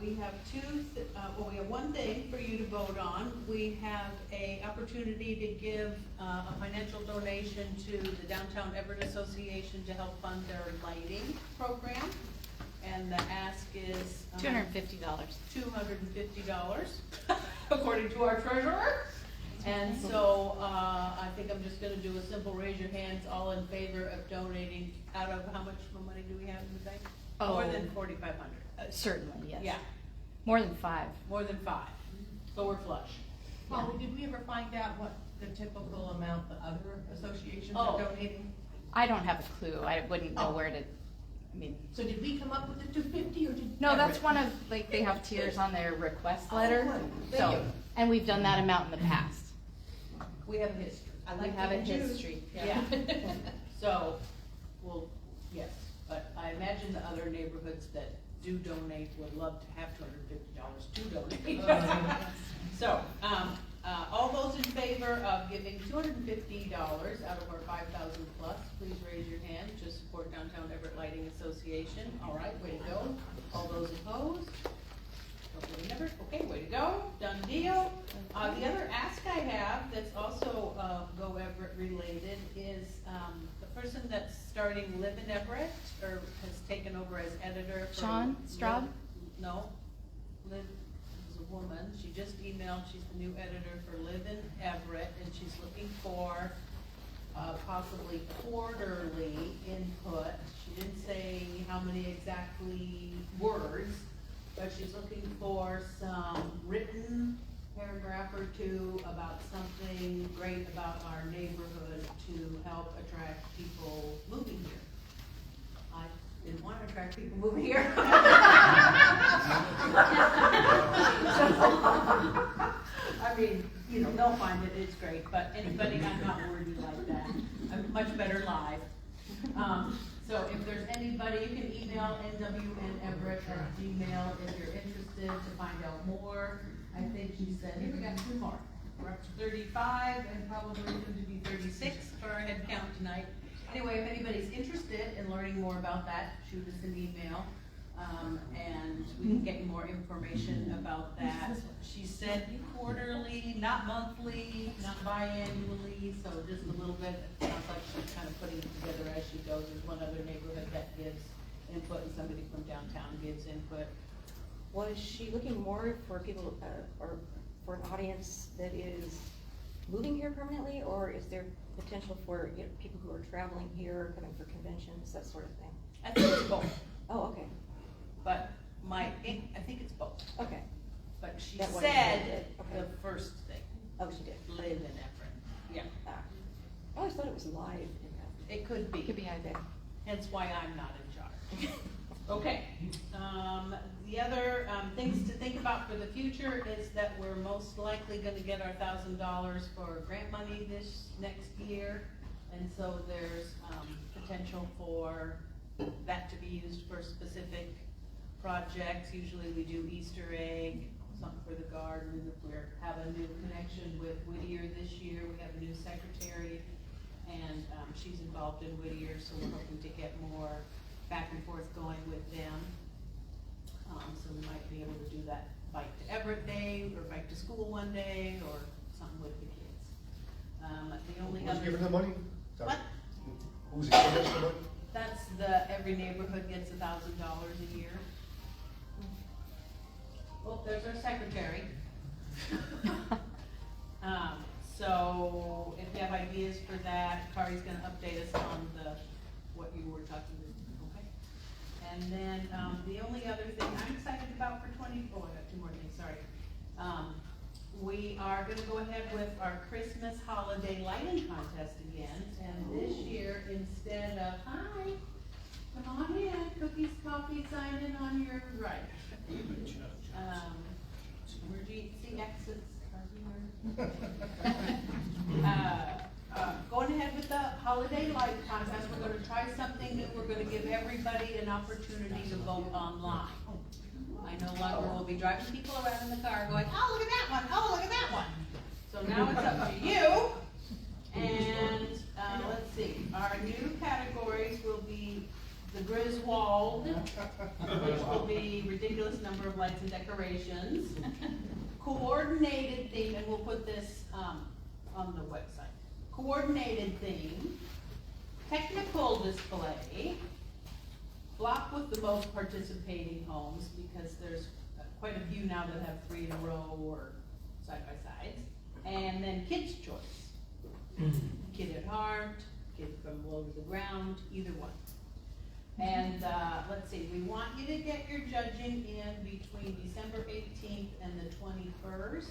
we have we have one thing for you to vote on. We have a opportunity to give a financial donation to the Downtown Everett Association to help fund their lighting program. And the ask is $250. $250, according to our treasurer. And so I think I'm just gonna do a simple raise your hands, all in favor of donating. Out of how much more money do we have in the bank? More than 4,500. Certainly, yes. Yeah, More than 5. more than 5. So we're flush. Holly, did we ever find out what the typical amount the other associations are donating? I don't have a clue. I wouldn't know where to, So did we come up with the 250 or did? No, that's Everett? one of, like, they have tiers on their request letter. Thank So, you. and we've done that amount in the past. We have a history. I We like have a that too. history. Yeah. So, well, yes, but I imagine the other neighborhoods that do donate would love to have $250 to donate. So, all those in favor of giving $250 out of our 5,000 plus, please raise your hand to support Downtown Everett Lighting Association. All right, way to go. All those opposed? Nobody never, okay, way to go, done deal. The other ask I have that's also Go Everett related is the person that's starting Live in Everett, or has taken over as editor for Sean Straub? No, Liv is a woman. She just emailed, she's the new editor for Live in Everett, and she's looking for possibly quarterly input. She didn't say how many exactly words, but she's looking for some written paragraph or two about something great about our neighborhood to help attract people moving here. I didn't want to attract people moving here. I mean, you know, they'll find it, it's great, but anybody, I'm not wordy like that. I'm much better live. So if there's anybody, you can email nwneverett@gmail if you're interested to find out more. I think she said, here we got 2 more. We're up to 35 and probably going to be 36 for our head count tonight. Anyway, if anybody's interested in learning more about that, shoot us an email. And we can get you more information about that. She said quarterly, not monthly, not biannually, so just a little bit. It sounds like she's kind of putting it together as she goes. There's one other neighborhood that gives input, and somebody from downtown gives input. Was she looking more for people, or for an audience that is moving here permanently, or is there potential for people who are traveling here, coming for conventions, that sort of thing? I think it's both. Oh, okay. But I think it's both. Okay. But she That one said okay. the first thing, Oh, she did. Live in Everett. Yeah, Ah. I always thought it was live in that. it could be. Could be either. Hence why I'm not in charge. Okay, the other things to think about for the future is that we're most likely gonna get our $1,000 for grant money this next year. And so there's potential for that to be used for specific projects. Usually we do Easter egg, something for the garden. If we have a new connection with Whittier this year, we have a new secretary, and she's involved in Whittier, so we're hoping to get more back and forth going with them. So we might be able to do that Bike to Everett Day, or Bike to School one day, or something with the kids. The only Who's other. giving the money? What? Who's giving us the money? That's every neighborhood gets $1,000 a year. Well, there's our secretary. So if you have ideas for that, Kari's gonna update us on what you were talking about, okay? And then, the only other thing I'm excited about for I got 2 more things, sorry. We are gonna go ahead with our Christmas holiday lighting contest again, and this year, instead of, hi, come on in, cookies, coffee, sign in on your right. Emergency exits are here. Going ahead with the holiday light contest, we're gonna try something new. We're gonna give everybody an opportunity to vote online. I no longer will be driving people around in the car going, oh, look at that one, oh, look at that one. So now it's up to you. And let's see, our new categories will be the Griswold, which will be ridiculous number of lights and decorations. Coordinated theme, and we'll put this, on the website. Coordinated theme, technical display, block with the most participating homes, because there's quite a few now that have 3 in a row or side by sides, and then kids' choice. Kid at heart, kid from below to the ground, either one. And, let's see, we want you to get your judging in between December 18th and the 21st,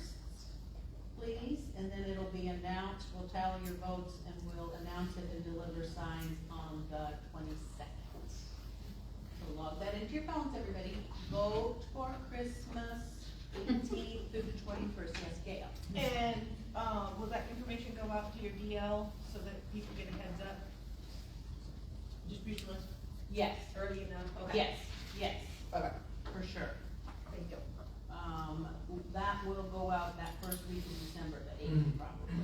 please, and then it'll be announced, we'll tally your votes, and we'll announce it and deliver signs on the 22nd. So log that into your phones, everybody. Vote for Christmas, 18th through the 21st, yes, Gail. And, will that information go out to your DL so that people get a heads up? Distribution list Yes, early enough? Okay. yes, yes, Okay. for sure. Thank you. That will go out that first week of December, the 8th probably,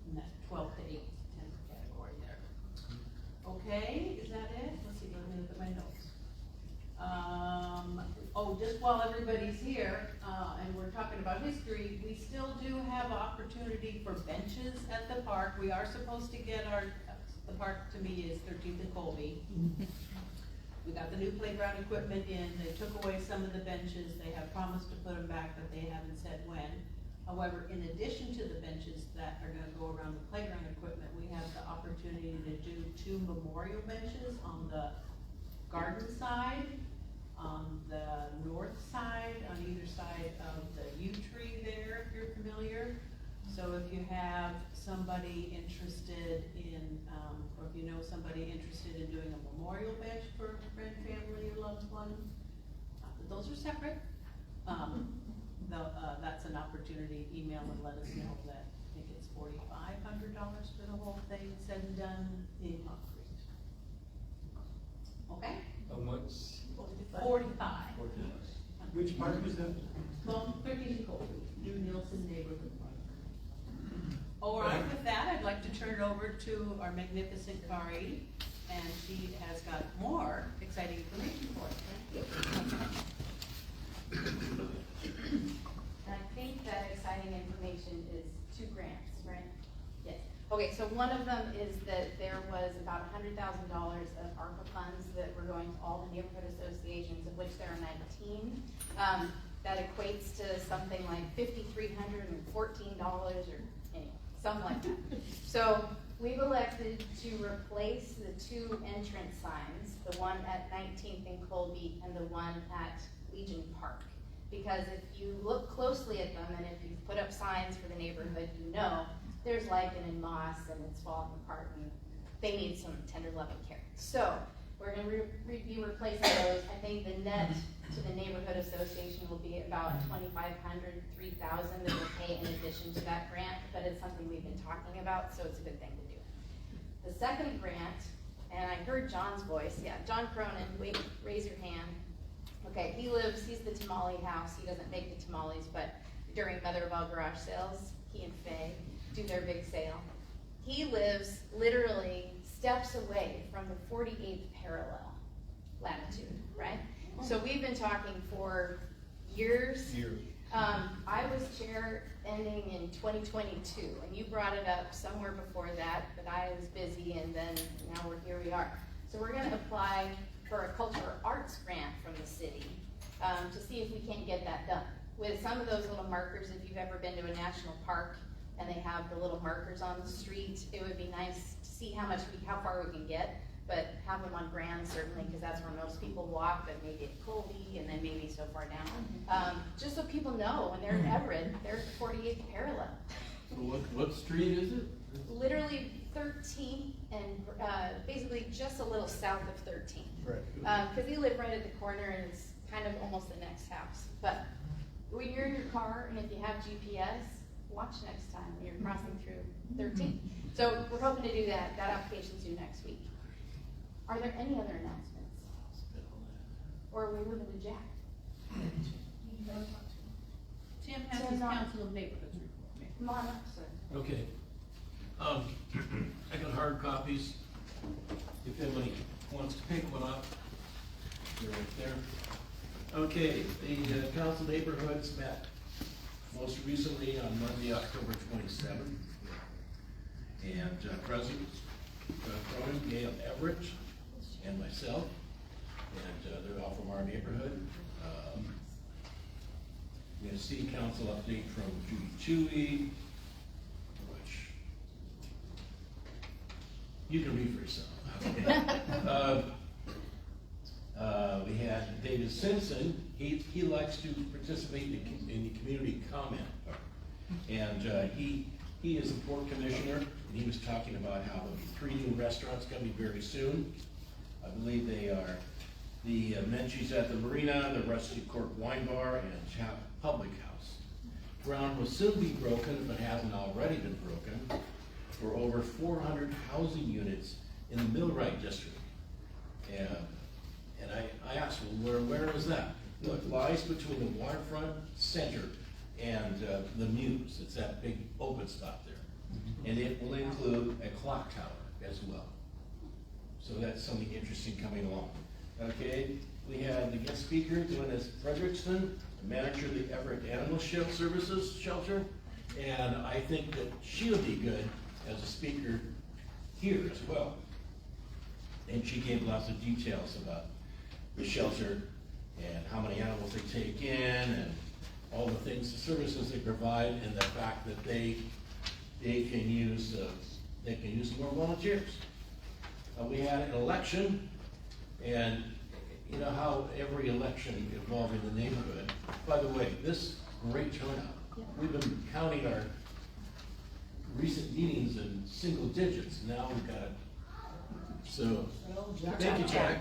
in that 12th to 8th, 10th category there. Okay, is that it? Let's see, let me look at my notes. Oh, just while everybody's here, and we're talking about history, we still do have opportunity for benches at the park. We are supposed to get the park to me is 13th and Colby. We got the new playground equipment in, they took away some of the benches, they have promised to put them back, but they haven't said when. However, in addition to the benches that are gonna go around the playground equipment, we have the opportunity to do 2 memorial benches on the garden side, on the north side, on either side of the yew tree there, if you're familiar. So if you have somebody interested in, or if you know somebody interested in doing a memorial bench for a friend, family, or loved one, those are separate. That's an opportunity, email and let us know that, I think it's $4,500 for the whole thing, said and done in concrete. Okay? How much? 45. Which park is that? Well, 13 Colby, New Nielsen Neighborhood Park. All right, with that, I'd like to turn it over to our magnificent Kari, and she has got more exciting information for us. And I think that exciting information is 2 grants, right? Yes. Okay, so one of them is that there was about $100,000 of ARPA funds that were going to all the neighborhood associations, of which there are 19. That equates to something like $5,314 or anyway, something like that. So we've elected to replace the 2 entrance signs, the one at 19th and Colby and the one at Legion Park. Because if you look closely at them and if you put up signs for the neighborhood, you know there's lichen and moss and it's falling apart and they need some tender loving care. So we're gonna be replacing those. I think the net to the neighborhood association will be about $2,500, $3,000 that we'll pay in addition to that grant, but it's something we've been talking about, so it's a good thing to do. The second grant, and I heard John's voice, yeah, John Cronin, wait, raise your hand. Okay, he's the tamale house, he doesn't make the tamales, but during Mother of All garage sales, he and Faye do their big sale. He lives literally steps away from the 48th parallel latitude, right? So we've been talking for years. I was chair ending in 2022, and you brought it up somewhere before that, but I was busy, and then now here we are. So we're gonna apply for a cultural arts grant from the city to see if we can't get that done. With some of those little markers, if you've ever been to a national park and they have the little markers on the street, it would be nice to see how far we can get, but have them on Grand certainly, because that's where most people walk, but maybe at Colby and then maybe so far down. Just so people know when they're in Everett, they're at the 48th parallel. So what street is it? Literally 13th and basically just a little south of 13th. Right. Because we live right at the corner and it's kind of almost the next house. But when you're in your car and if you have GPS, watch next time when you're crossing through 13th. So we're hoping to do that. That application's due next week. Are there any other announcements? Or are we moving to Jack? Tim has his Council of Neighborhoods report. Come on up, sir. Okay. I got hard copies. If you have any wants to pick one up? They're right there. Okay, the council neighborhoods met most recently on Monday, October 27th. And President Cronin, Gail Everett, and myself, and they're all from our neighborhood. We had a city council update from Judy Chewy, which you can read for yourself. We had David Simpson. He likes to participate in the community comment part. And he is a port commissioner, and he was talking about how there'll be 3 new restaurants coming very soon. I believe they are the Menchie's at the Marina, the Rusty Cork Wine Bar, and Chap Public House. Ground will soon be broken, if it hasn't already been broken, for over 400 housing units in the Millwright district. And I asked, well, where is that? Well, it lies between the waterfront center and the Muse. It's that big open spot there. And it will include a clock tower as well. So that's something interesting coming along. Okay, we had the guest speaker doing this Frederickson, the manager of the Everett Animal Services Shelter. And I think that she'll be good as a speaker here as well. And she gave lots of details about the shelter and how many animals they take in and all the things, the services they provide, and the fact that they can use more volunteers. We had an election, and you know how every election involved in the neighborhood. By the way, this great turnout. We've been counting our recent meetings in single digits. Now we've got it. So, thank you, Jack.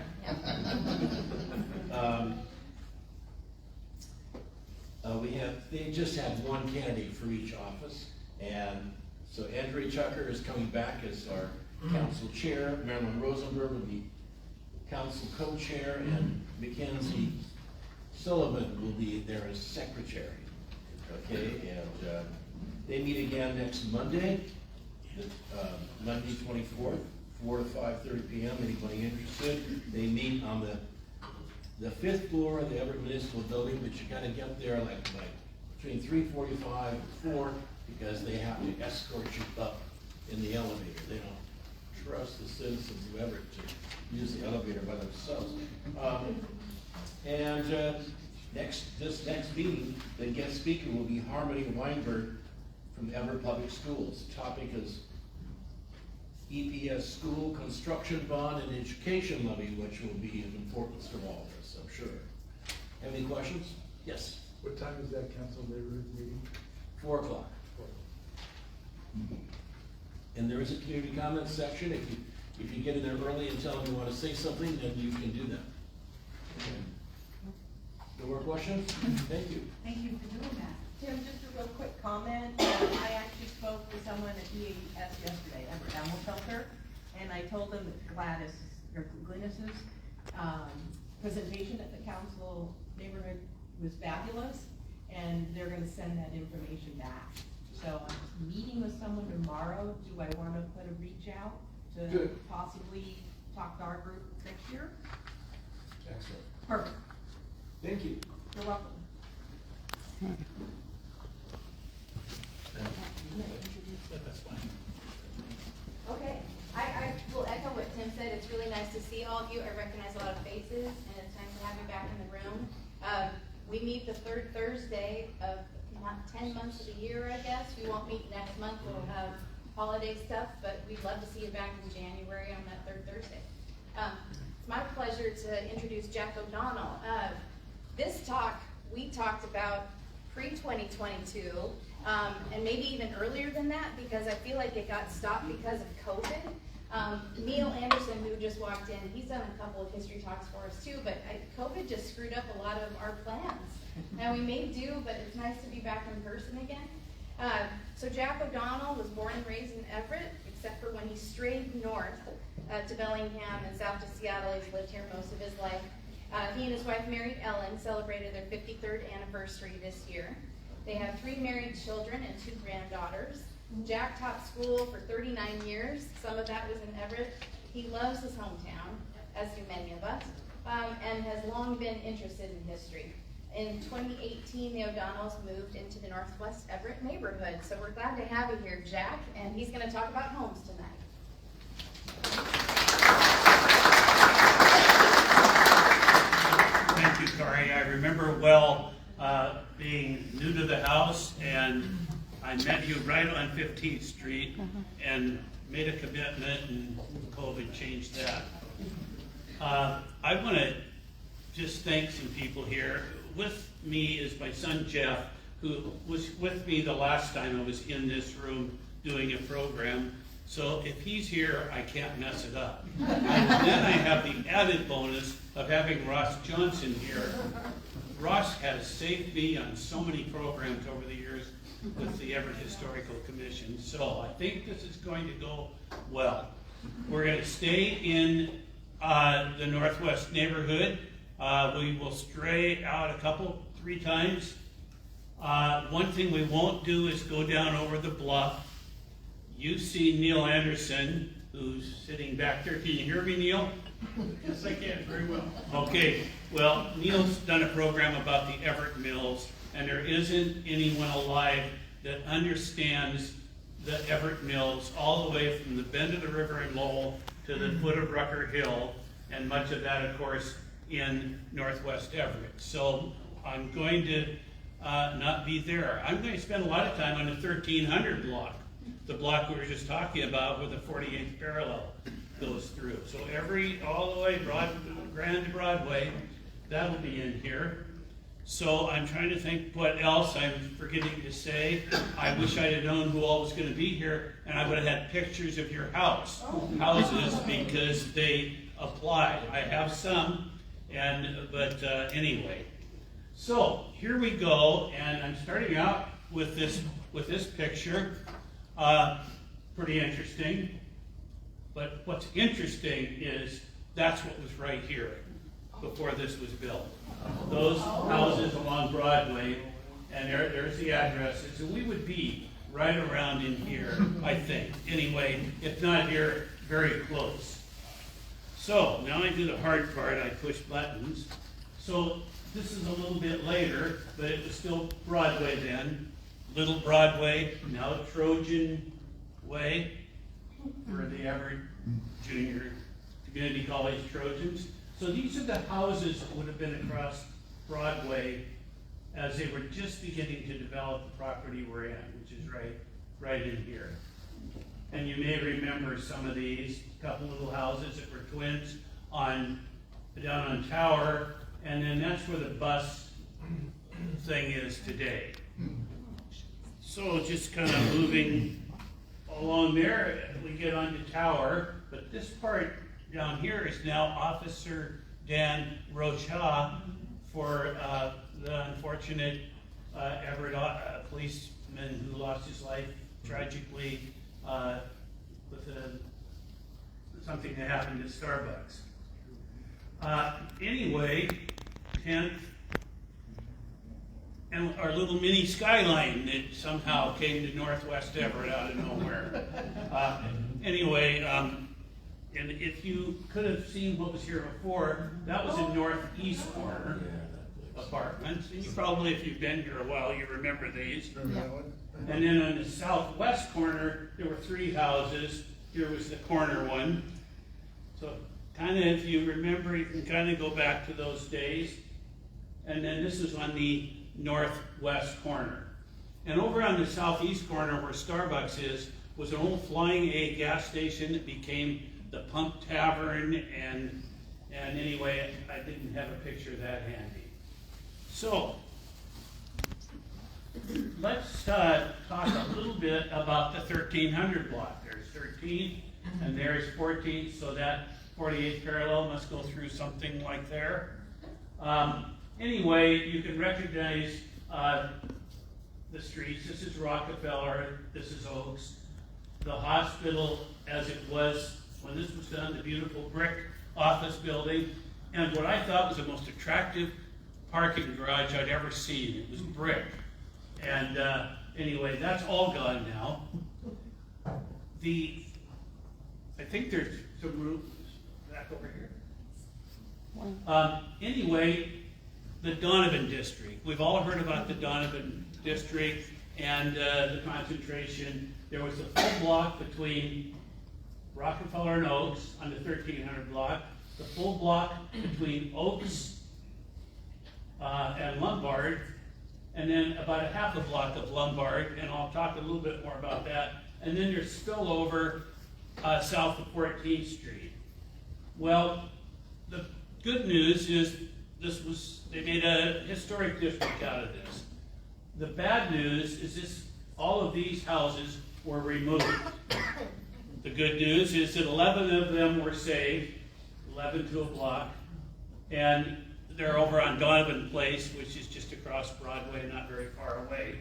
They just had one candidate for each office, and so Andrea Chucker is coming back as our council chair, Marilyn Rosenberg will be council co-chair, and Mackenzie Sullivan will be there as secretary. Okay, and they meet again next Monday, Monday 24th. 4 to 5:30 p.m. Anybody interested? They meet on the 5th floor of the Everett Municipal Building, but you gotta get there like between 3:45 and 4 because they have to escort you up in the elevator. They don't trust the citizens of Everett to use the elevator by themselves. This next meeting, the guest speaker will be Harmony Weinberg from Everett Public Schools. The topic is EPS school construction bond and education levy, which will be of importance to all of us, I'm sure. Have any questions? Yes. What time is that council neighborhood meeting? 4 o'clock. And there is a community comments section. If you get in there early and tell them you want to say something, then you can do that. Okay. No more questions? Thank you. Thank you for doing that. Tim, just a real quick comment. I actually spoke with someone at EAS yesterday, Everett Animal Shelter, and I told them that Glynis's presentation at the council neighborhood was fabulous, and they're gonna send that information back. So I'm meeting with someone tomorrow. Do I wanna put a reach out to Good. possibly talk to our group next year? Excellent. Perfect. Thank you. You're welcome. That's fine. Okay, I will echo what Tim said. It's really nice to see all of you. I recognize a lot of faces, and it's nice to have you back in the room. We meet the 3rd Thursday of 10 months of the year, I guess. We won't meet next month. We'll have holiday stuff, but we'd love to see you back in January on that 3rd Thursday. It's my pleasure to introduce Jack O'Donnell. This talk, we talked about pre-2022, and maybe even earlier than that, because I feel like it got stopped because of COVID. Neil Anderson, who just walked in, he's done a couple of history talks for us too, but COVID just screwed up a lot of our plans. Now we may do, but it's nice to be back in person again. So Jack O'Donnell was born and raised in Everett, except for when he strayed north to Bellingham and south to Seattle. He's lived here most of his life. He and his wife, married Ellen, celebrated their 53rd anniversary this year. They have 3 married children and 2 granddaughters. Jack taught school for 39 years. Some of that was in Everett. He loves his hometown. as do many of us, and has long been interested in history. In 2018, the O'Donnells moved into the Northwest Everett neighborhood, so we're glad to have you here, Jack, and he's going to talk about homes tonight. Thank you, Corey. I remember well being new to the house, and I met you right on 15th Street and made a commitment, and COVID changed that. I want to just thank some people here. With me is my son Jeff, who was with me the last time I was in this room doing a program. So if he's here, I can't mess it up. And then I have the added bonus of having Ross Johnson here. Ross has saved me on so many programs over the years with the Everett Historical Commission. So I think this is going to go well. We're going to stay in the Northwest neighborhood. We will stray out three times. One thing we won't do is go down over the bluff. You see Neil Anderson, who's sitting back there. Can you hear me, Neil? Yes, I can, very well. Okay, well, Neil's done a program about the Everett Mills, and there isn't anyone alive that understands the Everett Mills all the way from the bend of the river in Lowell to the foot of Rucker Hill, and much of that, of course, in Northwest Everett. So I'm going to not be there. I'm going to spend a lot of time on the 1300 block, the block we were just talking about where the 48th parallel goes through. So all the way Grand to Broadway, that'll be in here. So I'm trying to think what else I'm forgetting to say. I wish I'd have known who all was going to be here, and I would have had pictures of your houses, because they apply. I have some, but anyway. So here we go, and I'm starting out with this picture. Pretty interesting. But what's interesting is that's what was right here before this was built. Those houses along Broadway, and there's the addresses, and we would be right around in here, I think. Anyway, if not here, very close. So now I do the hard part. I push buttons. So this is a little bit later, but it was still Broadway then. Little Broadway, now Trojan Way, for the Everett Junior Community College Trojans. So these are the houses that would have been across Broadway as they were just beginning to develop the property we're in, which is right in here. And you may remember some of these, a couple little houses that were twins down on Tower, and then that's where the bus thing is today. So just kind of moving along there, we get onto Tower, but this part down here is now Officer Dan Rocha for the unfortunate Everett policeman who lost his life tragically with something that happened at Starbucks. Anyway, 10th, and our little mini skyline that somehow came to Northwest Everett out of nowhere. Anyway, and if you could have seen what was here before, that was in northeast corner apartments. And you probably, if you've been here a while, you remember these. And then on the southwest corner, there were three houses. Here was the corner one. So kind of, if you remember, you can kind of go back to those days. And then this is on the northwest corner. And over on the southeast corner where Starbucks is, was an old Flying A gas station that became the Pump Tavern, and anyway, I didn't have a picture of that handy. So, let's talk a little bit about the 1300 block. There's 13th, and there's 14th, so that 48th parallel must go through something like there. Anyway, you can recognize the streets. This is Rockefeller, this is Oaks. The hospital, as it was when this was done, the beautiful brick office building, and what I thought was the most attractive parking garage I'd ever seen. It was brick. And anyway, that's all gone now. I think there's some room back over here. Anyway, the Donovan district. We've all heard about the Donovan district and the concentration. There was a full block between Rockefeller and Oaks on the 1300 block, the full block between Oaks and Lombard, and then about a half a block of Lombard, and I'll talk a little bit more about that. And then there's spillover south of 14th Street. Well, the good news is they made a historic district out of this. The bad news is all of these houses were removed. The good news is that 11 of them were saved, 11 to a block, and they're over on Donovan Place, which is just across Broadway, not very far away.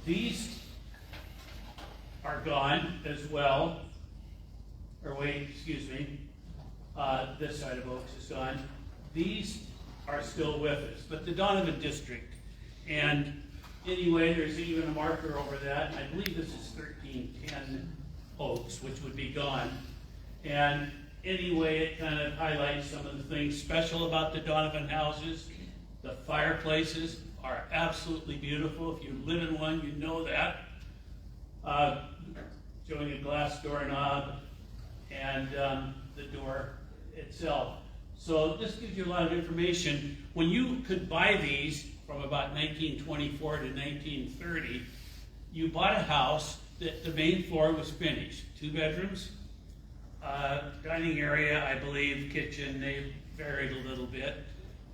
These are gone as well. This side of Oaks is gone. These are still with us, but the Donovan district. And anyway, there's even a marker over that. I believe this is 1310 Oaks, which would be gone. And anyway, it kind of highlights some of the things special about the Donovan houses. The fireplaces are absolutely beautiful. If you live in one, you know that. Showing a glass doorknob and the door itself. So this gives you a lot of information. When you could buy these from about 1924 to 1930, you bought a house that the main floor was finished. 2 bedrooms, dining area, I believe, kitchen, they varied a little bit.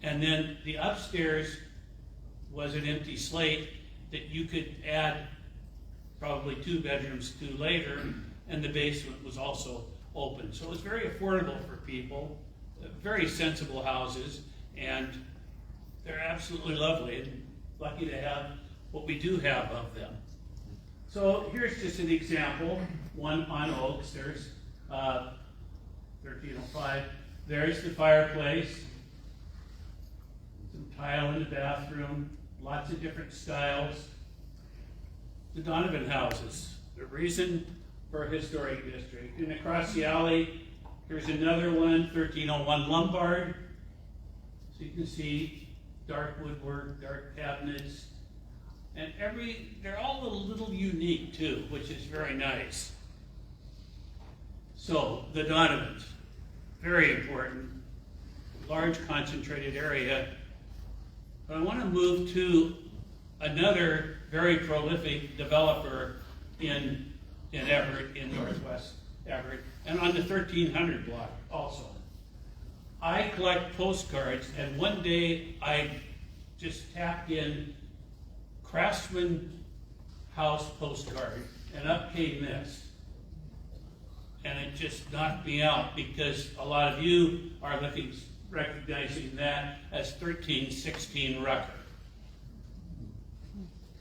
And then the upstairs was an empty slate that you could add probably 2 bedrooms to later, and the basement was also open. So it was very affordable for people, very sensible houses, and they're absolutely lovely, and lucky to have what we do have of them. So here's just an example, one on Oaks. There's 1305. There's the fireplace, some tile in the bathroom, lots of different styles. The Donovan houses, the reason for a historic district. And across the alley, here's another one, 1301 Lombard. So you can see dark woodwork, dark cabinets, and they're all a little unique too, which is very nice. So the Donovans, very important, large concentrated area. But I want to move to another very prolific developer in Everett, in Northwest Everett, and on the 1300 block also. I collect postcards, and one day I just tapped in Craftsman House postcard, and up came this. And it just knocked me out, because a lot of you are recognizing that as 1316 Rucker.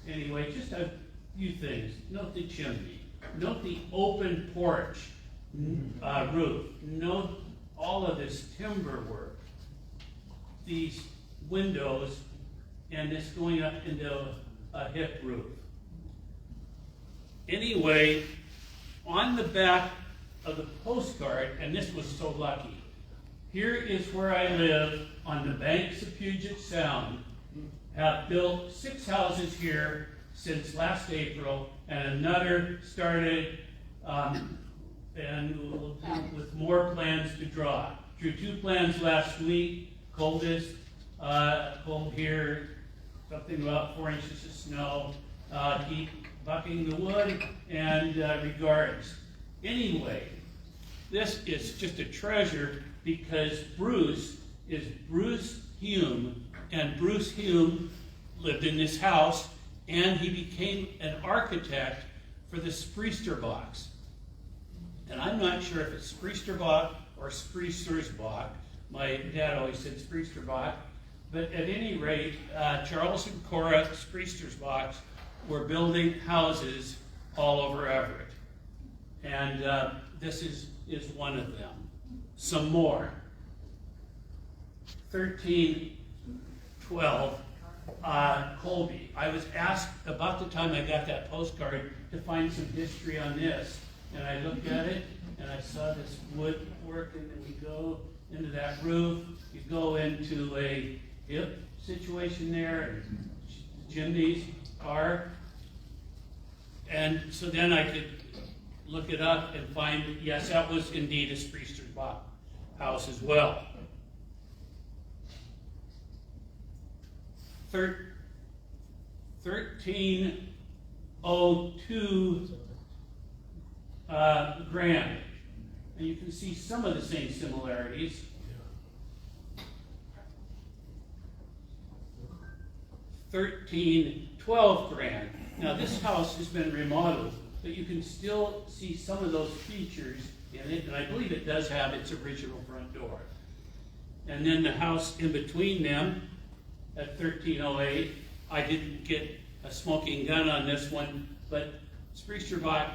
Anyway, just a few things. Note the chimney. Note the open porch roof. Note all of this timber work. These windows, and this going up into a hip roof. Anyway, on the back of the postcard, and this was so lucky, here is where I live on the banks of Puget Sound. Have built 6 houses here since last April, and another started, and we'll do with more plans to draw. Drew 2 plans last week, coldest, cold here, something about 4 inches of snow, keep bucking the wood, and regards. Anyway, this is just a treasure, because Bruce is Bruce Hume, and Bruce Hume lived in this house, and he became an architect for the Spriesterbach. And I'm not sure if it's Spriesterbach or Spriestersbach. My dad always said Spriesterbach. But at any rate, Charles and Cora Spriestersbach were building houses all over Everett. And this is one of them. Some more. 1312 Colby. I was asked about the time I got that postcard to find some history on this. And I looked at it, and I saw this woodwork, and then we go, into that roof. You go into a hip situation there, chimneys are. And so then I could look it up and find, yes, that was indeed a Spriesterbach house as well. 1302 grand. And you can see some of the same similarities. 1312 grand. Now this house has been remodeled, but you can still see some of those features in it, and I believe it does have its original front door. And then the house in between them at 1308, I didn't get a smoking gun on this one, but Spriesterbach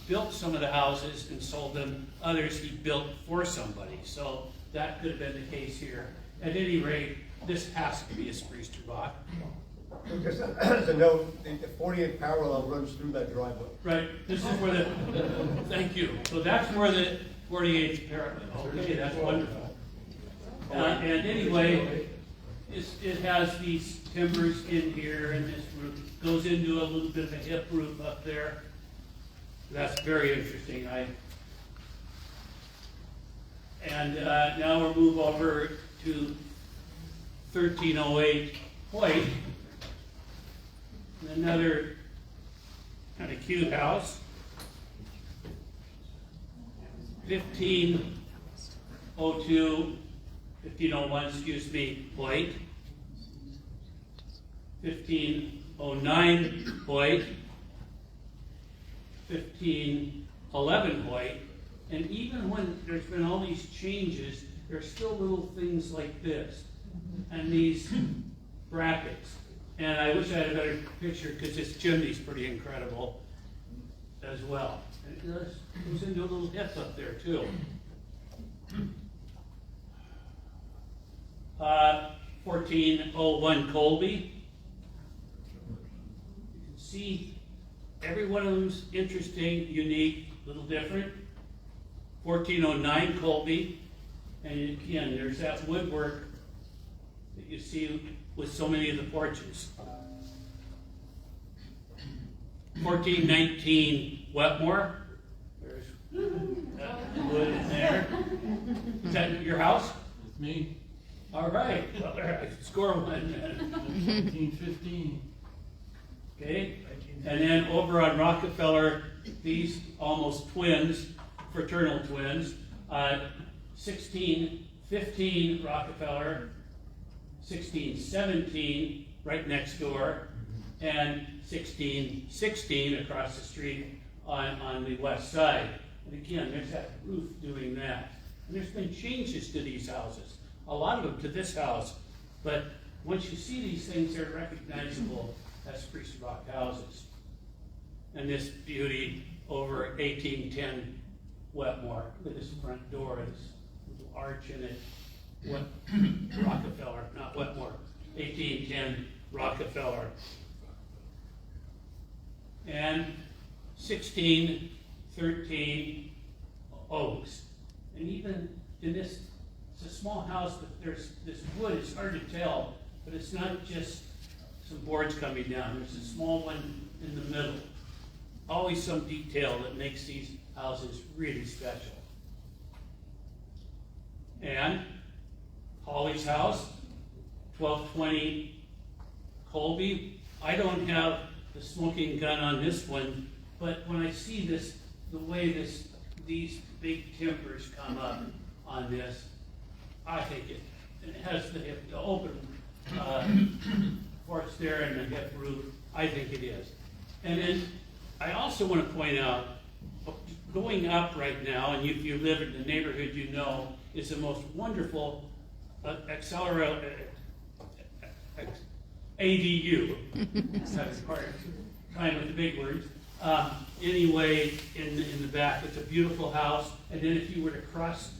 built some of the houses and sold them. Others he built for somebody, so that could have been the case here. At any rate, this has to be a Spriesterbach. Just as a note, the 40th parallel runs through that driveway. Right, this is where the, thank you. So that's where the 48th parallel, okay, that's wonderful. And anyway, it has these timbers in here, and this roof goes into a little bit of a hip roof up there. That's very interesting. Now we'll move over to 1308 White. Another kind of cute house. 1501, excuse me, White. 1509 White. 1511 White. And even when there's been all these changes, there's still little things like this and these brackets. And I wish I had a better picture because this chimney's pretty incredible as well. And it goes into a little hip up there too. 1401 Colby. You can see every one of them's interesting, unique, a little different. 1409 Colby. And again, there's that woodwork that you see with so many of the porches. 1419 Wetmore. There's wood in there. Is that your house? It's me. All right. Well, there, I score one. 1915. Okay. And then over on Rockefeller, these almost twins, fraternal twins. 1615 Rockefeller. 1617 right next door, and 1616 across the street on the west side. And again, there's that roof doing that. And there's been changes to these houses, a lot of them to this house, but once you see these things, they're recognizable as Spriesterbach houses. And this beauty over 1810 Wetmore, look at this front door, this little arch in it. Rockefeller, not Wetmore, 1810 Rockefeller. And 1613 Oaks. And even in this, it's a small house, but there's this wood, it's hard to tell, but it's not just some boards coming down. There's a small one in the middle. Always some detail that makes these houses really special. And Holly's house, 1220 Colby. I don't have the smoking gun on this one, but when I see this, the way these big timbers come up on this, I think it has the open porch there and the hip roof. I think it is. And then I also want to point out, going up right now, and if you live in the neighborhood, you know, is the most wonderful ADU. That's hard, trying with the big words. Anyway, in the back, it's a beautiful house. And then if you were to cross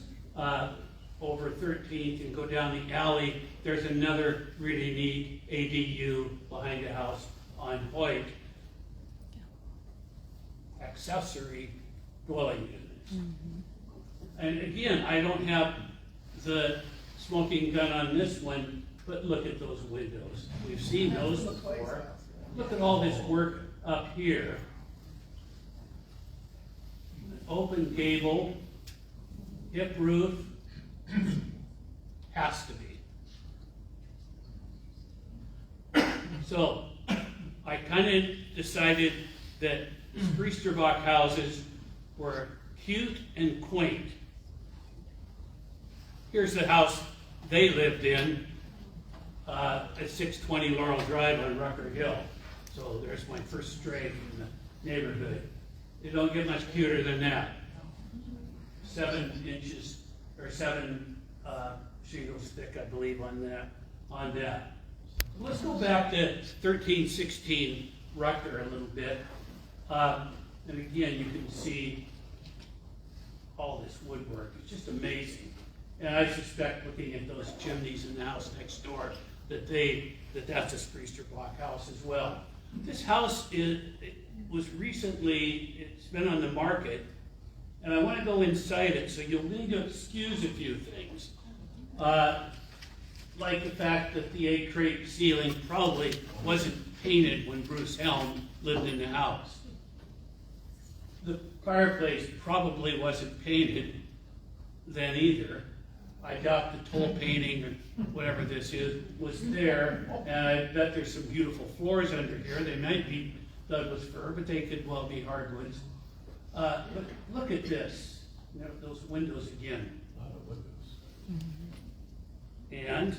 over 13th and go down the alley, there's another really neat ADU behind the house on Hoyt. Accessory dwelling units. And again, I don't have the smoking gun on this one, but look at those windows. We've seen those before. Look at all this work up here. Open gable, hip roof, has to be. So, I kind of decided that the Spriesterbach houses were cute and quaint. Here's the house they lived in at 620 Laurel Drive on Rucker Hill. So there's my first stray from the neighborhood. They don't get much cuter than that. 7 inches or 7 shingles thick, I believe, on that. Let's go back to 1316 Rucker a little bit. And again, you can see all this woodwork. It's just amazing. And I suspect, looking at those chimneys in the house next door, that's a Spriesterbach house as well. This house was recently, it's been on the market, and I want to go inside it, so you'll need to excuse a few things. Like the fact that the egg crate ceiling probably wasn't painted when Bruce Helm lived in the house. The fireplace probably wasn't painted then either. I doubt the toll painting or whatever this is was there, and I bet there's some beautiful floors under here. They might be Douglas fir, but they could well be hardwoods. But look at this. You know, those windows again. A lot of windows. And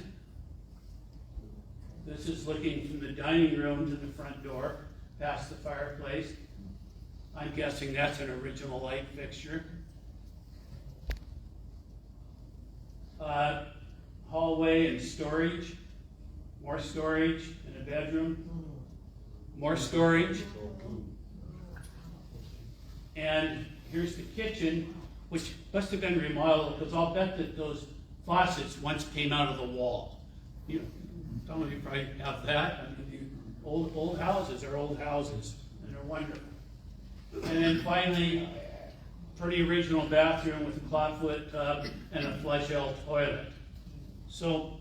this is looking from the dining room to the front door, past the fireplace. I'm guessing that's an original light fixture. Hallway and storage, more storage in a bedroom, more storage. And here's the kitchen, which must have been remodeled, because I'll bet that those faucets once came out of the wall. You know, some of you probably have that. I mean, old houses are old houses, and they're wonderful. And then finally, pretty original bathroom with a clawfoot tub and a flush-L toilet. So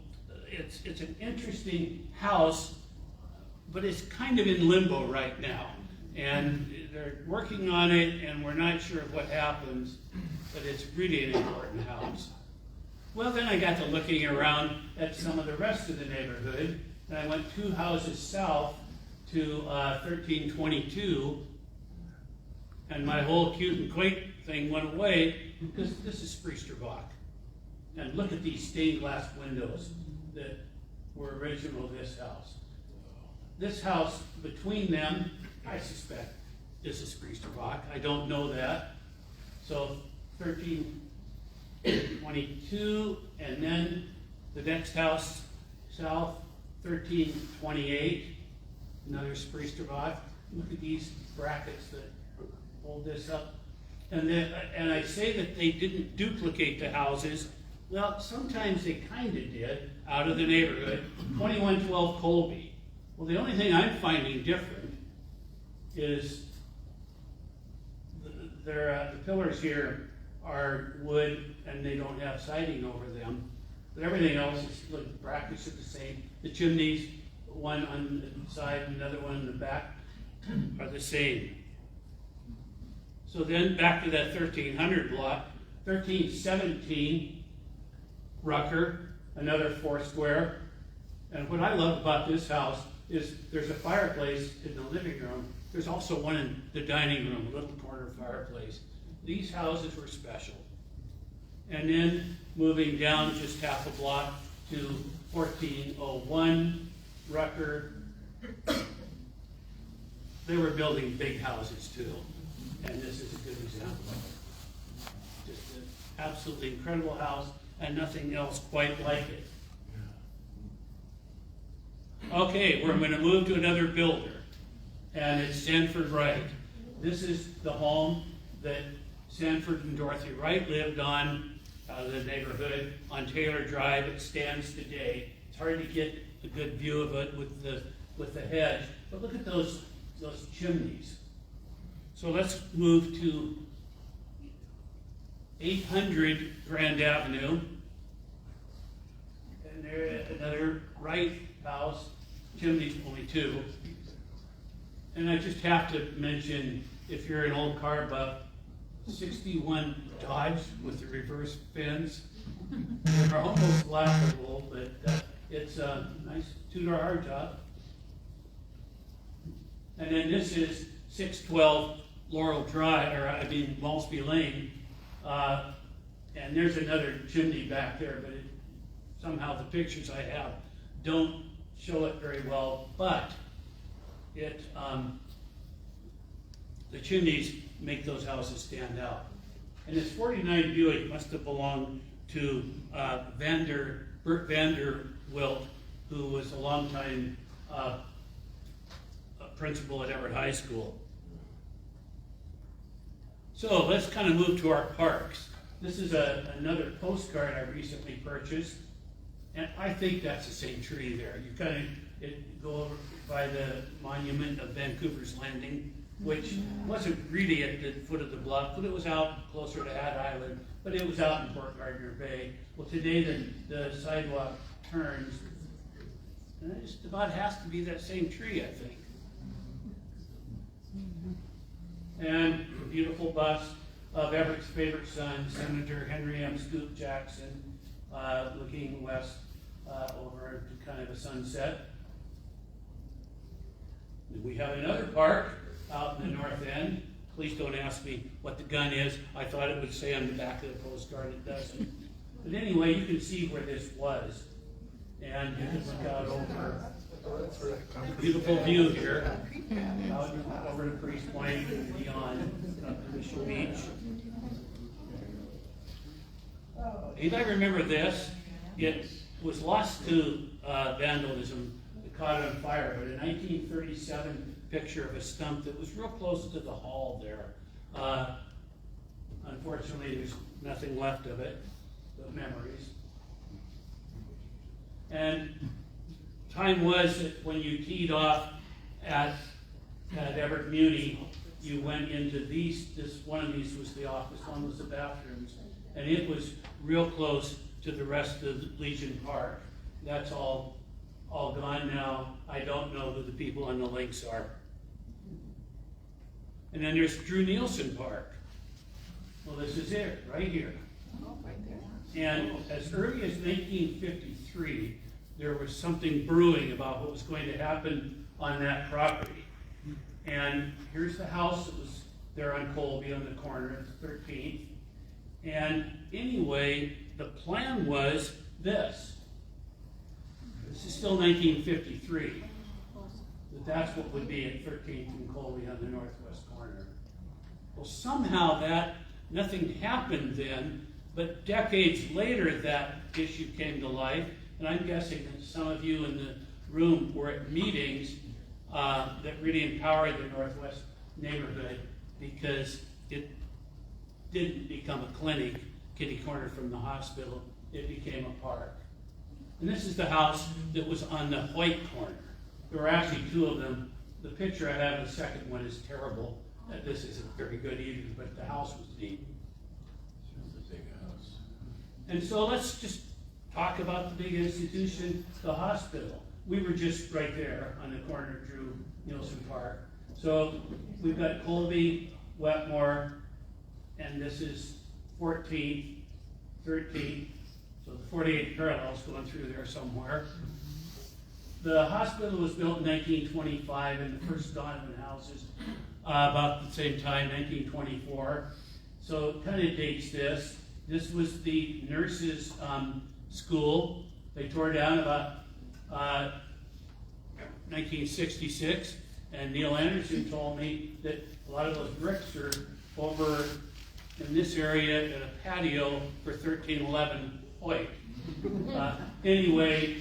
it's an interesting house, but it's kind of in limbo right now. And they're working on it, and we're not sure of what happens, but it's really an important house. Well, then I got to looking around at some of the rest of the neighborhood, and I went 2 houses south to 1322, and my whole cute and quaint thing went away, because this is Spriesterbach. And look at these stained glass windows that were original to this house. This house, between them, I suspect, is a Spriesterbach. I don't know that. So 1322, and then the next house south, 1328, another Spriesterbach. Look at these brackets that hold this up. And I say that they didn't duplicate the houses. Well, sometimes they kind of did, out of the neighborhood. 2112 Colby. Well, the only thing I'm finding different is the pillars here are wood, and they don't have siding over them. But everything else is, look, the brackets are the same. The chimneys, one on the side, another one in the back, are the same. So then back to that 1300 block, 1317 Rucker, another 4 square. And what I love about this house is there's a fireplace in the living room. There's also one in the dining room, a little corner fireplace. These houses were special. And then moving down just half a block to 1401 Rucker. They were building big houses too. And this is a good example. Just an absolutely incredible house, and nothing else quite like it. Okay, we're going to move to another builder, and it's Sanford Wright. This is the home that Sanford and Dorothy Wright lived on, the neighborhood on Taylor Drive. It stands today. It's hard to get a good view of it with the hedge, but look at those chimneys. So let's move to 800 Grand Avenue. And there, another right house, chimney's only 2. And I just have to mention, if you're an old car buff, 61 Dodge with the reverse fins. They're almost laughable, but it's a nice 2-door hardtop. And then this is 612 Laurel Drive, Malsby Lane. And there's another chimney back there, but somehow the pictures I have don't show it very well, but it, the chimneys make those houses stand out. And this 49 Buick must have belonged to Bert Vanderwilt, who was a longtime principal at Everett High School. So let's kind of move to our parks. This is another postcard I recently purchased, and I think that's the same tree there. You kind of go over by the monument of Vancouver's Landing, which wasn't really at the foot of the bluff, but it was out closer to Hat Island, but it was out in Port Gardner Bay. Well, today the sidewalk turns, and it just about has to be that same tree, I think. And a beautiful bust of Everett's favorite son, Senator Henry M. Scoop Jackson, looking west over to kind of a sunset. We have another park out in the north end. Please don't ask me what the gun is. I thought it would say on the back of the postcard, it doesn't. But anyway, you can see where this was. And you can look out over a beautiful view here, out over to Priest Point and beyond, up to Mission Beach. Anybody remember this? It was lost to vandalism. It caught on fire, but a 1937 picture of a stump that was real close to the hall there. Unfortunately, there's nothing left of it but memories. And time was that when you teed off at Everett Muni, you went into one of these was the office, one was the bathrooms, and it was real close to the rest of Legion Park. That's all gone now. I don't know who the people on the links are. And then there's Drew Nielsen Park. Well, this is it, right here. Oh, right there. And as early as 1953, there was something brewing about what was going to happen on that property. And here's the house that was there on Colby on the corner at the 13th. And anyway, the plan was this. This is still 1953. That's what would be at 13th and Colby on the northwest corner. Well, somehow nothing happened then, but decades later that issue came to life, and I'm guessing that some of you in the room were at meetings that really empowered the northwest neighborhood, because it didn't become a clinic kitty corner from the hospital, it became a park. And this is the house that was on the white corner. There were actually 2 of them. The picture I have of the second one is terrible. This isn't very good either, but the house was neat. It's a big house. And so let's just talk about the big institution, the hospital. We were just right there on the corner of Drew Nielsen Park. So we've got Colby, Wetmore, and this is 14th, 13th. So the 48 parallels going through there somewhere. The hospital was built in 1925, and the first Donovan houses about the same time, 1924. So it kind of dates this. This was the nurses' school. They tore down about 1966, and Neil Anderson told me that a lot of those bricks are over in this area in a patio for 1311 Hoyt. Anyway,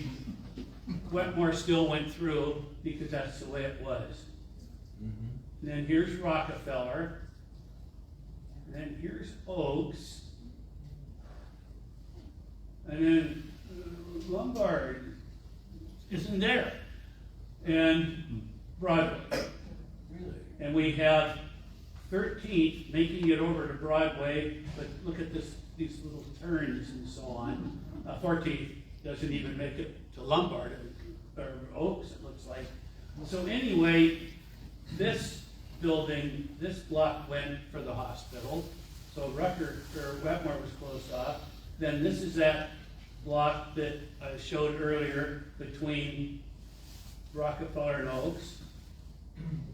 Wetmore still went through because that's the way it was. And then here's Rockefeller. And then here's Oaks. And then Lombard isn't there. And Broadway. Really? And we have 13th making it over to Broadway, but look at these little turns and so on. 14th doesn't even make it to Lombard or Oaks, it looks like. So anyway, this building, this block went for the hospital. So Wetmore was closed off. Then this is that block that I showed earlier between Rockefeller and Oaks.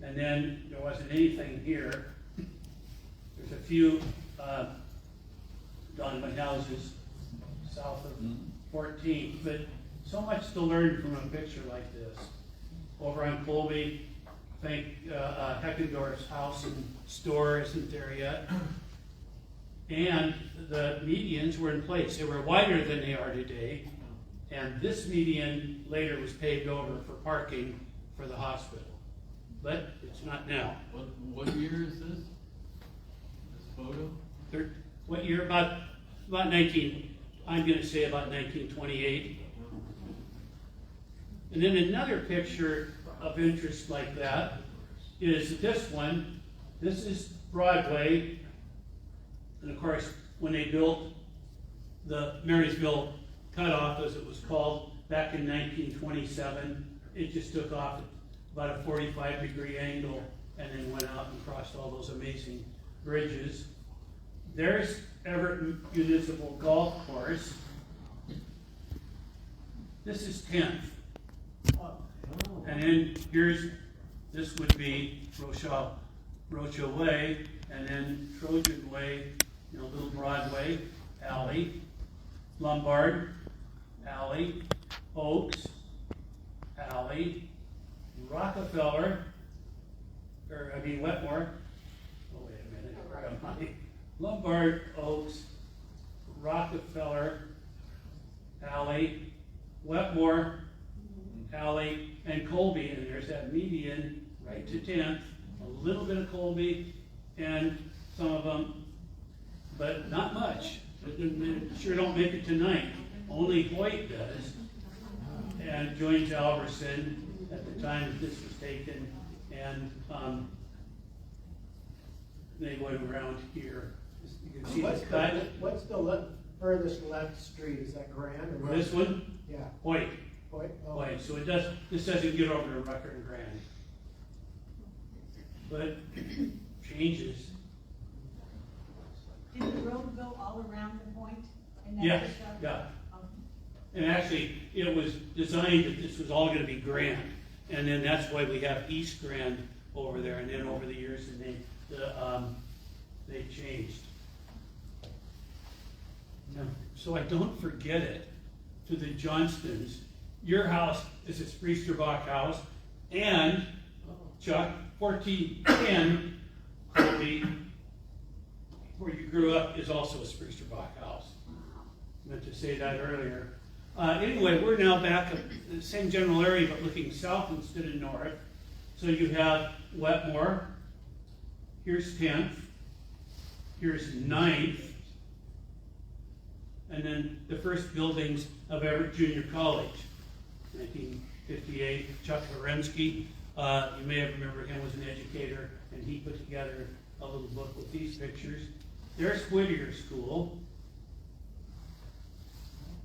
And then there wasn't anything here. There's a few Donovan houses south of 14th, but so much to learn from a picture like this. Over on Colby, I think Heckendorf's house and store isn't there yet. And the medians were in place. They were wider than they are today. And this median later was paved over for parking for the hospital. But it's not now. What year is this? This photo? What year? About 19, I'm gonna say about 1928. And then another picture of interest like that is this one. This is Broadway. And of course, when they built the Marysville Cutoff, as it was called, back in 1927, it just took off at about a 45-degree angle and then went out and crossed all those amazing bridges. There's Everett Municipal Golf Course. This is 10th. And then this would be Rocha Way, and then Trojan Way, Little Broadway, Alley, Lombard, Alley, Oaks, Alley, Rockefeller, Wetmore. Oh, wait a minute. Lombard, Oaks, Rockefeller, Alley, Wetmore, Alley, and Colby. And there's that median right to 10th. A little bit of Colby and some of them, but not much. They sure don't make it tonight. Only Hoyt does. And joins Alverson at the time that this was taken. And they went around here. You can see What's the cut. what's the furthest left street? Is that Grand? Or where? This one? Yeah. Hoyt. Hoyt? Oh. Hoyt. So this doesn't get over to Rucker and Grand. But changes. Did the road go all around the point? And that Yes, stuff? yeah. Okay. And actually, it was designed that this was all gonna be Grand. And then that's why we have East Grand over there. And then over the years, they changed. Now, so I don't forget it, to the Johnstons, your house is a Spriesterbach house, and Chuck, 1410 Colby, where you grew up, is also a Spriesterbach house. Meant to say that earlier. Anyway, we're now back at the same general area, but looking south instead of north. So you have Wetmore, here's 10th, here's 9th, and then the first buildings of Everett Junior College, 1958. Chuck Lorensky, you may have remembered him, was an educator, and he put together a little book with these pictures. There's Whittier School.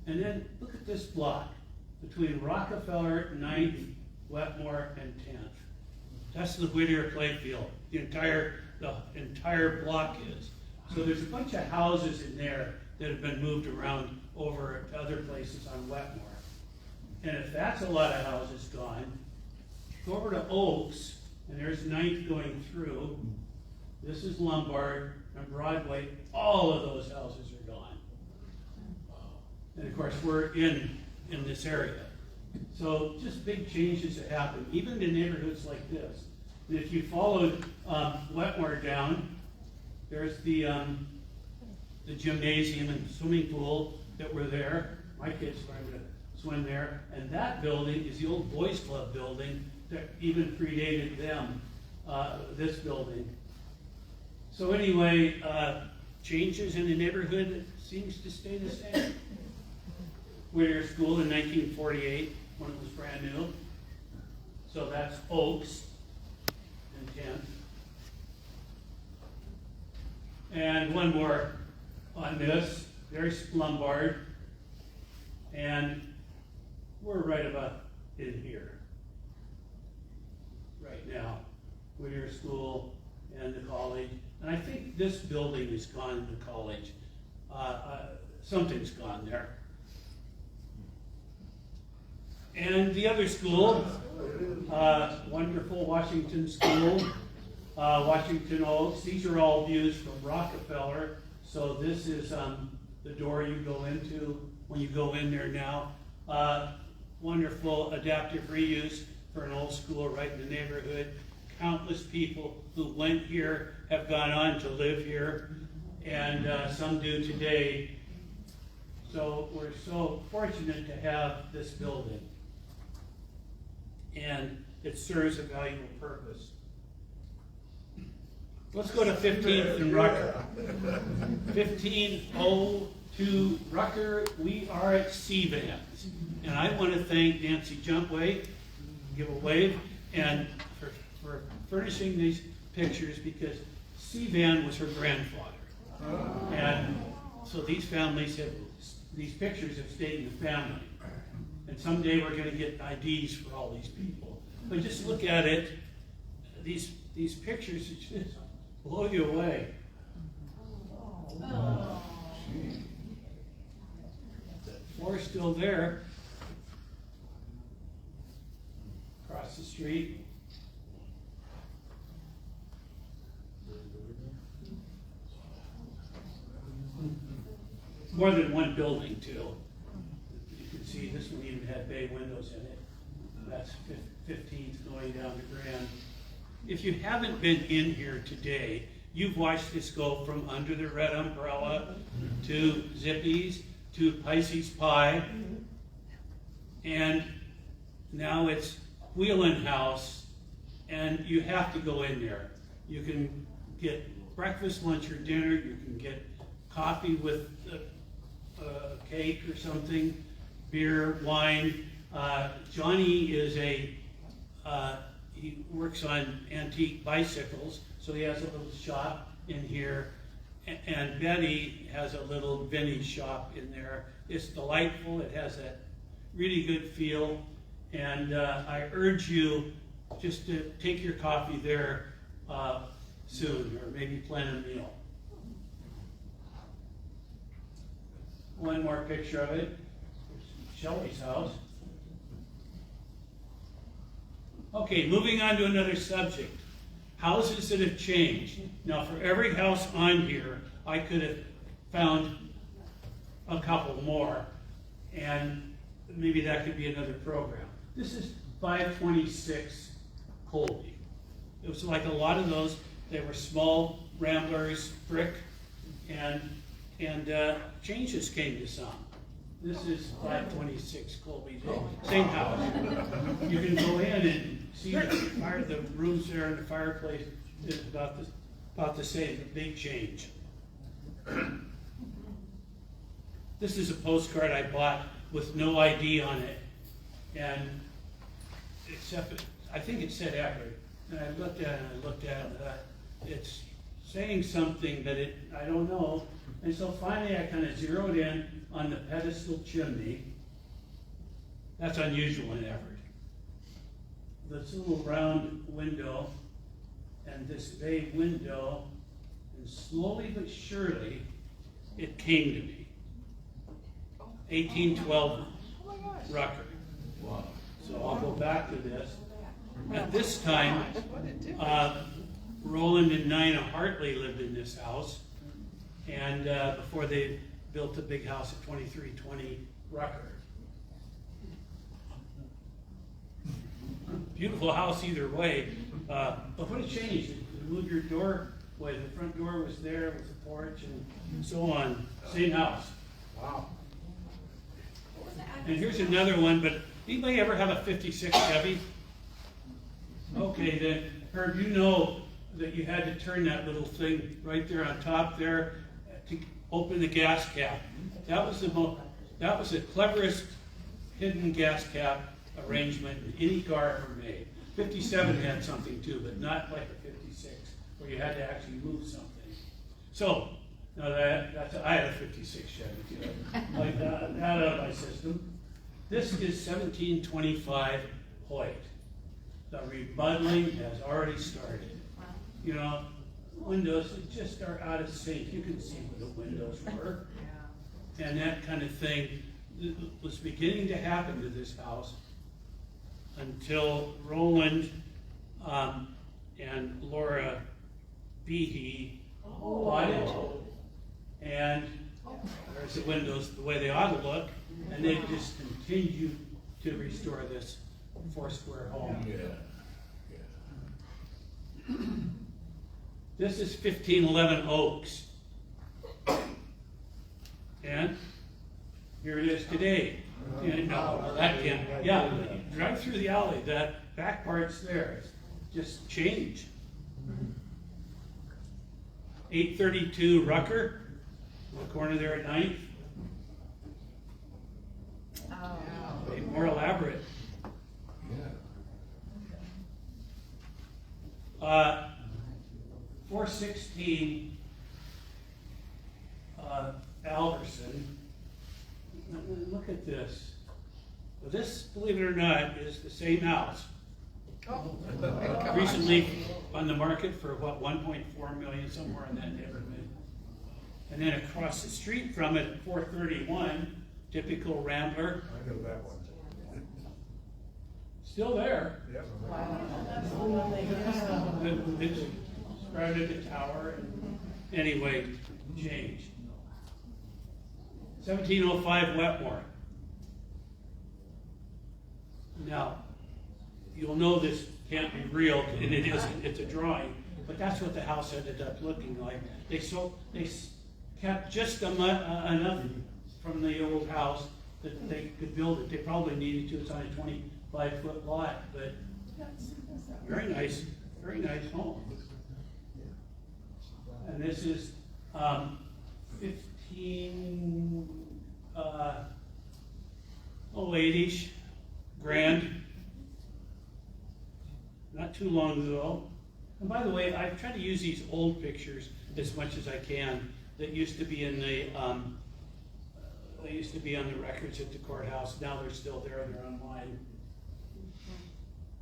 And then look at this block between Rockefeller, 9th, Wetmore, and 10th. That's the Whittier playfield. The entire block is. So there's a bunch of houses in there that have been moved around over to other places on Wetmore. And if that's a lot of houses gone, go over to Oaks, and there's 9th going through. This is Lombard and Broadway. All of those houses are gone. And of course, we're in this area. So just big changes that happen, even in neighborhoods like this. And if you followed Wetmore down, there's the gymnasium and swimming pool that were there. My kids learned to swim there. And that building is the old boys club building that even predated them, this building. So anyway, changes in the neighborhood, it seems to stay the same. Whittier School in 1948, when it was brand new. So that's Oaks and 10th. And one more on this. There's Lombard. And we're right about in here. Right now, Whittier School and the college, and I think this building is gone in the college. Something's gone there. And the other school, wonderful Washington School, Washington Oaks. These are all views from Rockefeller. So this is the door you go into when you go in there now. Wonderful adaptive reuse for an old school right in the neighborhood. Countless people who went here have gone on to live here, and some do today. So we're so fortunate to have this building, and it serves a valuable purpose. Let's go to 15th and Rucker. 1502 Rucker, we are at C-Vans. And I want to thank Nancy Jumpway, give a wave, and for furnishing these pictures, because C-Van was her grandfather. And so these pictures have stayed in the family. And someday we're going to get IDs for all these people. But just look at it, these pictures just blow you away. Oh. The floor's still there. Across the street. More than one building too. You can see this one even had bay windows in it. That's 15th going down to Grand. If you haven't been in here today, you've watched this go from under the red umbrella to Zippy's to Pisces Pie, and now it's Wheelin' House, and you have to go in there. You can get breakfast, lunch, or dinner. You can get coffee with cake or something, beer, wine. Johnny is he works on antique bicycles, so he has a little shop in here. And Betty has a little vintage shop in there. It's delightful. It has that really good feel. And I urge you just to take your coffee there soon, or maybe plan a meal. One more picture of it. Shelby's house. Okay, moving on to another subject. Houses that have changed. Now, for every house on here, I could have found a couple more, and maybe that could be another program. This is 526 Colby. It was like a lot of those. They were small ramblers, brick, and changes came to some. This is 526 Colby, same house. You can go in and see the rooms there and the fireplace is about the same, a big change. This is a postcard I bought with no ID on it, and except I think it said Everett. And I looked at it and I looked at it and thought, it's saying something, but I don't know. And so finally I kind of zeroed in on the pedestal chimney. That's unusual in Everett. This little round window and this bay window, and slowly but surely it came to me. 1812 Rucker. Wow. So I'll go back to this. At this time, Roland and Nina Hartley lived in this house, and before they built a big house at 2320 Rucker. Beautiful house either way, but what had changed? You moved your doorway. The front door was there with the porch and so on. Same house. Wow. And here's another one, but anybody ever have a 56 Chevy? Okay, then, Herb, you know that you had to turn that little thing right there on top there to open the gas cap. That was the cleverest hidden gas cap arrangement any car ever made. 57 had something too, but not like a 56, where you had to actually move something. So, now I had a 56 Chevy too, like that out of my system. This is 1725 Hoyt. The remodeling has already started. You know, windows just are out of sync. You can see where the windows were. And that kind of thing was beginning to happen to this house until Roland and Laura Behe bought it. And there's the windows the way they ought to look, and they just continue to restore this four-square home. This is 1511 Oaks. And here it is today. And no, that can't, yeah, drive through the alley, that back part's there, it's just changed. 832 Rucker, in the corner there at 9th. More elaborate. 416 Alverson. Look at this. Well, this, believe it or not, is the same house. Recently on the market for what, 1.4 million, somewhere in that neighborhood. And then across the street from it at 431, typical Rambler. I know that one. Still there. Yep. It's started the tower and anyway, changed. 1705 Wetmore. Now, you'll know this can't be real, and it isn't, it's a drawing, but that's what the house ended up looking like. They kept just enough from the old house that they could build it. They probably needed to, it's on a 25-foot lot, but very nice home. And this is 1508-ish grand, not too long ago. And by the way, I've tried to use these old pictures as much as I can that used to be in the they used to be on the records at the courthouse. Now they're still there and they're online.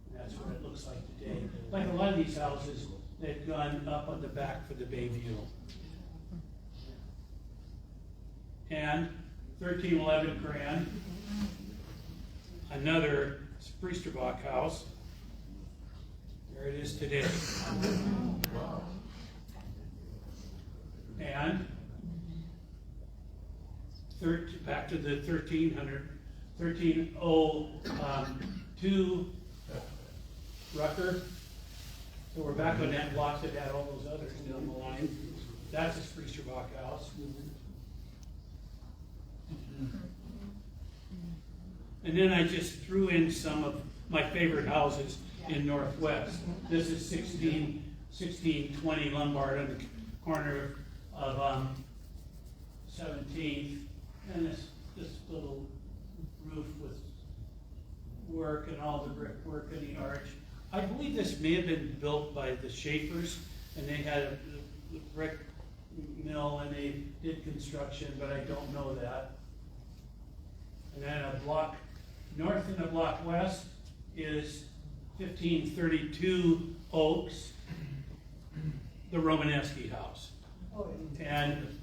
And that's what it looks like today. Like a lot of these houses, they've gone up on the back for the bay view. And 1311 Grand, another Spriesterbach house. There it is today. And back to the 1302 Rucker. So we're back on that block that had all those others down the line. That's a Spriesterbach house. And then I just threw in some of my favorite houses in Northwest. This is 1620 Lombard on the corner of 17th. And this little roof with work and all the brickwork and the arch. I believe this may have been built by the Schaefers, and they had a brick mill and they did construction, but I don't know that. And then a block north and a block west is 1532 Oaks, the Romanesky house. And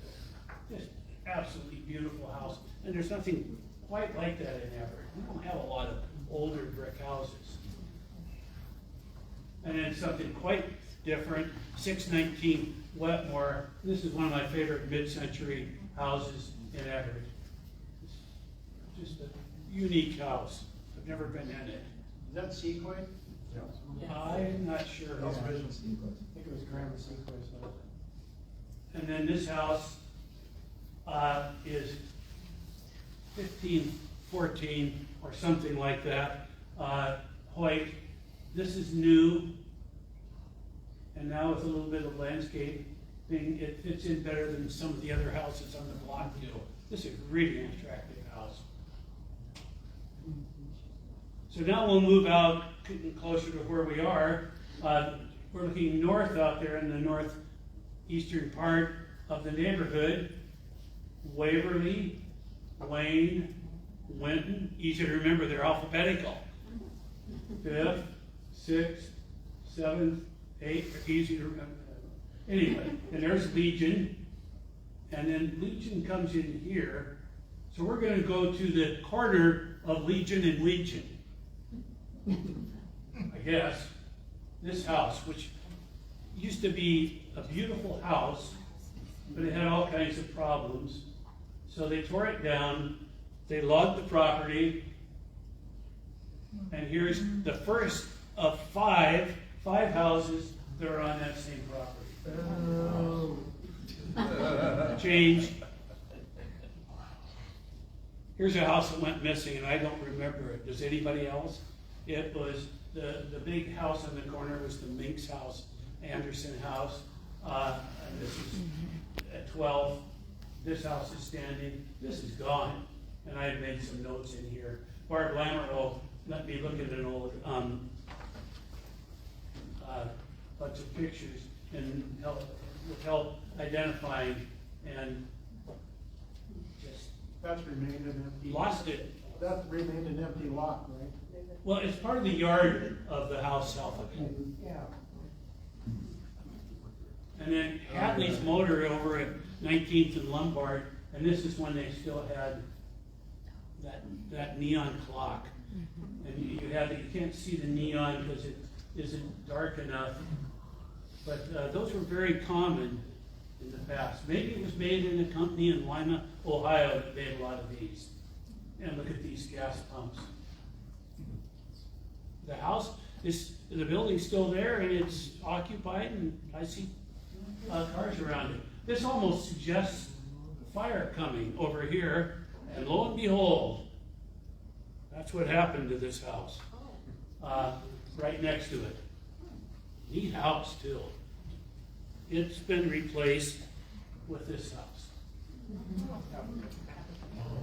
just absolutely beautiful house. And there's nothing quite like that in Everett. We don't have a lot of older brick houses. And then something quite different, 619 Wetmore. This is one of my favorite mid-century houses in Everett. It's just a unique house. I've never been in it. Is that Sequoia? I'm not sure. I think it was Grandma Sequoia. And then this house is 1514 or something like that. Hoyt. This is new, and now with a little bit of landscape thing, it fits in better than some of the other houses on the block do. This is really an attractive house. So now we'll move out closer to where we are. We're looking north out there in the northeastern part of the neighborhood. Waverly, Wayne, when, easy to remember, they're alphabetical. 5th, 6th, 7th, 8th, easy to remember. Anyway, and there's Legion, and then Legion comes in here. So we're gonna go to the corner of Legion and Legion. I guess, this house, which used to be a beautiful house, but it had all kinds of problems. So they tore it down, they logged the property, and here's the first of five houses that are on that same property. Change. Here's a house that went missing, and I don't remember it. Does anybody else? It was, the big house on the corner was the Minks house, Anderson house. And this is at 12. This house is standing. This is gone. And I had made some notes in here. Barb Lamoureux let me look at an old bunch of pictures and help identifying, and just That's remained an empty. lost it. That remained an empty lot, right? Well, it's part of the yard of the house south of it. Yeah. And then Hadley's Motor over at 19th and Lombard, and this is when they still had that neon clock. And you can't see the neon because it isn't dark enough. But those were very common in the past. Maybe it was made in a company in Lima, Ohio that made a lot of these. And look at these gas pumps. The house the building's still there and it's occupied, and I see cars around it. This almost suggests fire coming over here, and lo and behold, that's what happened to this house. Right next to it. Neat house too. It's been replaced with this house.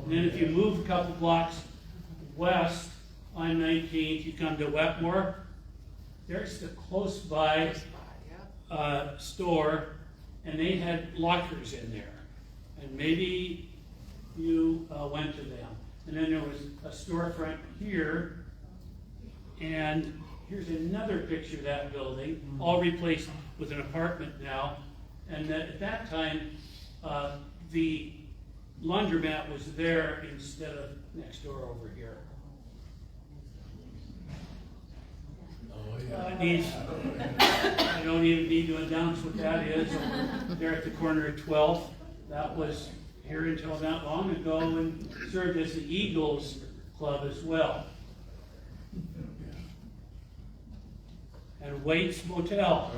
And then if you move a couple blocks west on 19th, you come to Wetmore. There's the close by store, and they had lockers in there. And maybe you went to them. And then there was a storefront here, and here's another picture of that building, all replaced with an apartment now. And at that time, the laundromat was there instead of next door over here. I don't even need to announce what that is. There at the corner of 12th. That was here until not long ago and served as the Eagles Club as well. And Waite's Motel.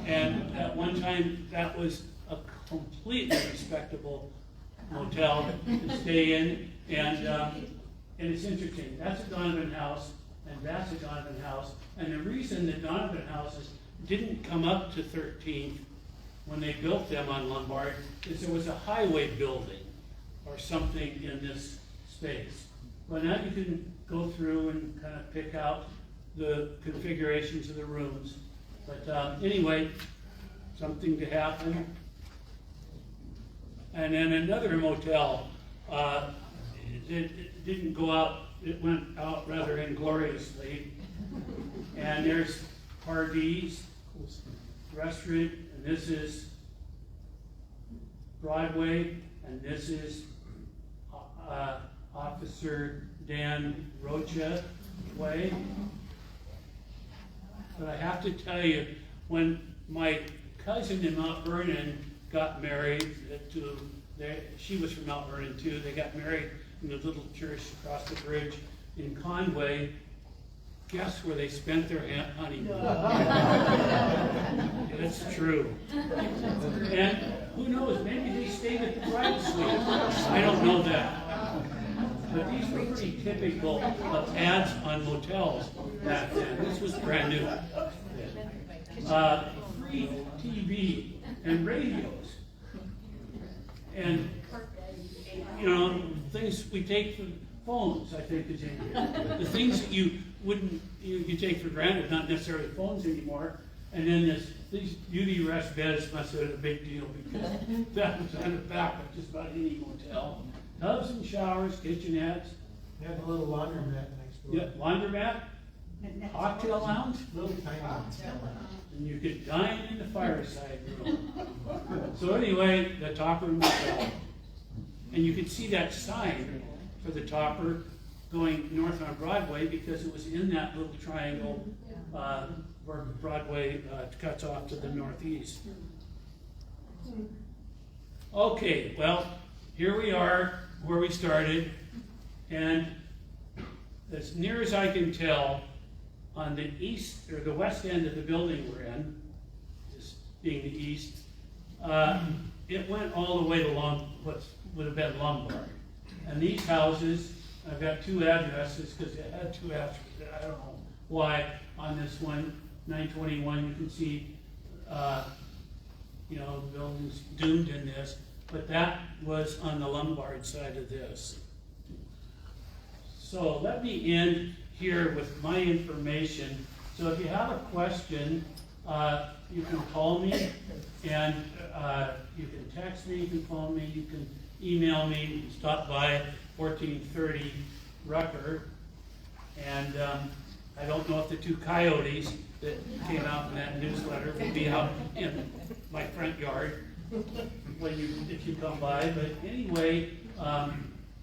And at one time, that was a completely respectable motel to stay in. And it's interesting. That's a Donovan house, and that's a Donovan house. And the reason the Donovan houses didn't come up to 13th when they built them on Lombard is there was a highway building or something in this space. Well, now you can go through and kind of pick out the configurations of the rooms. But anyway, something to happen. And then another motel, it didn't go out, it went out rather ingloriously. And there's Hardee's restaurant, and this is Broadway, and this is Officer Dan Rocha Way. But I have to tell you, when my cousin in Mount Vernon got married she was from Mount Vernon too, they got married in the little church across the bridge in Conway. Guess where they spent their honeymoon? It's true. And who knows, maybe they stayed at the bride suite. I don't know that. But these were pretty typical of ads on motels back then. This was brand new. Free TV and radios. And, things we take for phones, I think, is in here. The things that you take for granted, not necessarily phones anymore. And then these beauty rest beds must have been a big deal because that was on the back of just about any motel. Tubs and showers, kitchenettes, They have a little laundromat next door. Yeah, laundromat, cocktail lounge, Little tiny. and you could dine in the fireside room. So anyway, the top room was out. And you could see that sign for the topper going north on Broadway because it was in that little triangle, where Broadway cuts off to the northeast. Okay, well, here we are where we started, and as near as I can tell, on the east, or the west end of the building we're in, this being the east, it went all the way along what would have been Lombard. And these houses, I've got two addresses, because it had two addresses, I don't know why, on this one, 921, you can see, the building's doomed in this, but that was on the Lombard side of this. So let me end here with my information. So if you have a question, you can call me, and you can text me, you can phone me, you can email me, you can stop by 1430 Rucker. And I don't know if the two coyotes that came out in that newsletter will be out in my front yard if you come by. But anyway,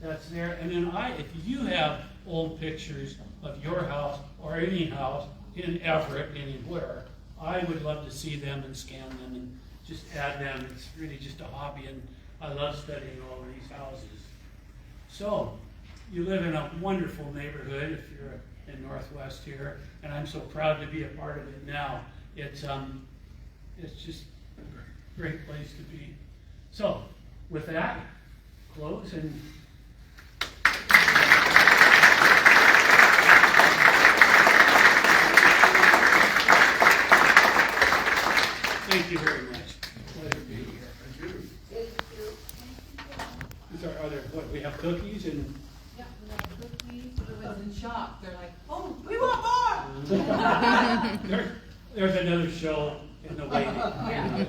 that's there. And then if you have old pictures of your house or any house in Everett, anywhere, I would love to see them and scan them and just add them. It's really just a hobby, and I love studying all of these houses. So, you live in a wonderful neighborhood if you're in Northwest here, and I'm so proud to be a part of it now. It's just a great place to be. So, with that, close and thank you very much. Pleasure being here. Thank you. Are there, we have cookies and... Yeah, we have cookies. Everyone's in shock. They're like, oh, we want more! There's another show in the waiting. Yeah.